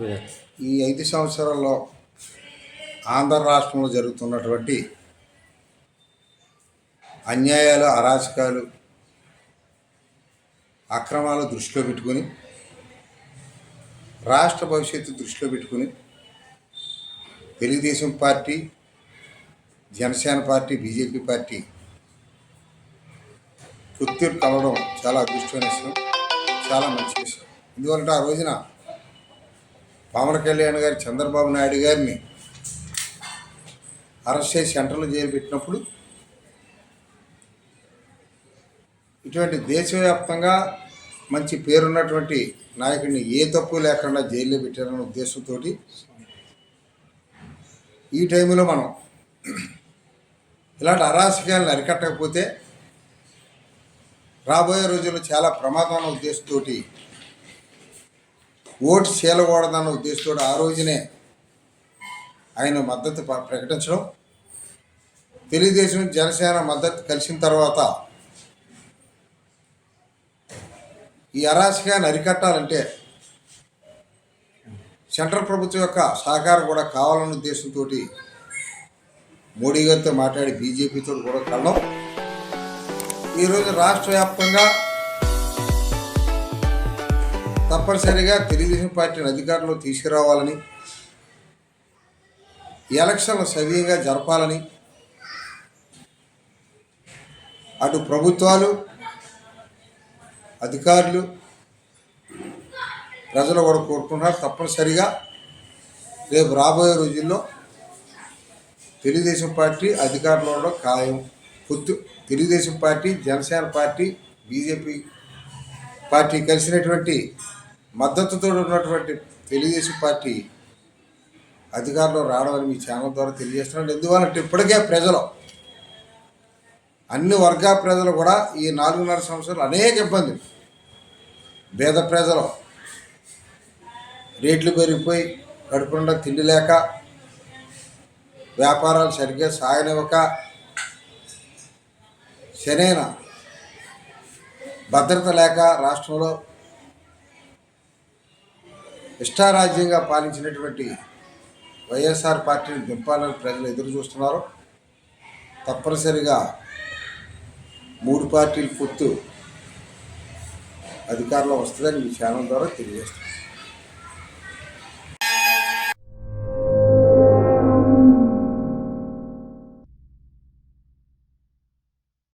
ఈ 5 సంవత్సరాల్లో ఆంధ్ర రాష్ట్రంలో జరుగుతున్నటువంటి అన్యాయాలు, అరాచకాలు, అక్రమాలు దృష్టిలో పెట్టుకుని, రాష్ట్ర భవిష్యత్తు దృష్టిలో పెట్టుకుని Telugu Desam party, Janasena party, BJP party పొత్తులు కలవడం చాలా అదృష్టమైన విషయం, చాలా మంచి విషయం. ఎందుకంటే ఆ రోజున పవన్ కళ్యాణ్ గారు చంద్రబాబు నాయుడు గారిని అరెస్ట్ చేసి సెంట్రల్ జైలు పెట్టినప్పుడు ఇటువంటి దేశవ్యాప్తంగా మంచి పేరున్నటువంటి నాయకుడిని ఏ తప్పు లేకుండా జైల్లో పెట్టారన్న ఉద్దేశంతో ఈ టైంలో మనం ఇలాంటి అరాచకాలను అరికట్టకపోతే రాబోయే రోజుల్లో చాలా ప్రమాదమైన ఉద్దేశంతో ఓటు చీలకూడదన్న ఉద్దేశంతో ఆ రోజునే ఆయన మద్దతు ప్రకటించడం, తెలుగుదేశం జనసేన మద్దతు కలిసిన తర్వాత ఈ అరాచకాన్ని అరికట్టాలంటే సెంట్రల్ ప్రభుత్వం యొక్క సహకారం కూడా కావాలన్న ఉద్దేశంతో మోడీ గారితో మాట్లాడి బీజేపీతో కూడా కలడం, ఈరోజు రాష్ట్ర వ్యాప్తంగా తప్పనిసరిగా తెలుగుదేశం పార్టీని అధికారంలో తీసుకురావాలని, ఎలక్షన్లు సవ్యంగా జరపాలని అటు ప్రభుత్వాలు, అధికారులు, ప్రజలు కూడా కోరుకుంటున్నారు. తప్పనిసరిగా రేపు రాబోయే రోజుల్లో తెలుగుదేశం పార్టీ అధికారంలో ఖాయం. Telugu Desam party, Janasena party, BJP party కలిసినటువంటి మద్దతుతో ఉన్నటువంటి తెలుగుదేశం పార్టీ అధికారంలో రావడం అని మీ ఛానల్ ద్వారా తెలియజేస్తున్నాను. ఎందువల్లంటే ఇప్పటికే ప్రజలు, అన్ని వర్గాల ప్రజలు కూడా ఈ 4.5 సంవత్సరాలు అనేక ఇబ్బందులు, పేద ప్రజలు రేట్లు పెరిగిపోయి కడుపుకుండా తిండి లేక, వ్యాపారాలు సరిగ్గా సాగనివ్వక, సరైన భద్రత లేక రాష్ట్రంలో ఇష్టారాజ్యంగా పాలించినటువంటి వైఎస్ఆర్ పార్టీని దింపాలని ప్రజలు ఎదురు చూస్తున్నారు. తప్పనిసరిగా 3 పార్టీల పొత్తు అధికారంలో వస్తుందని మీ ఛానల్ ద్వారా తెలియజేస్తున్నారు.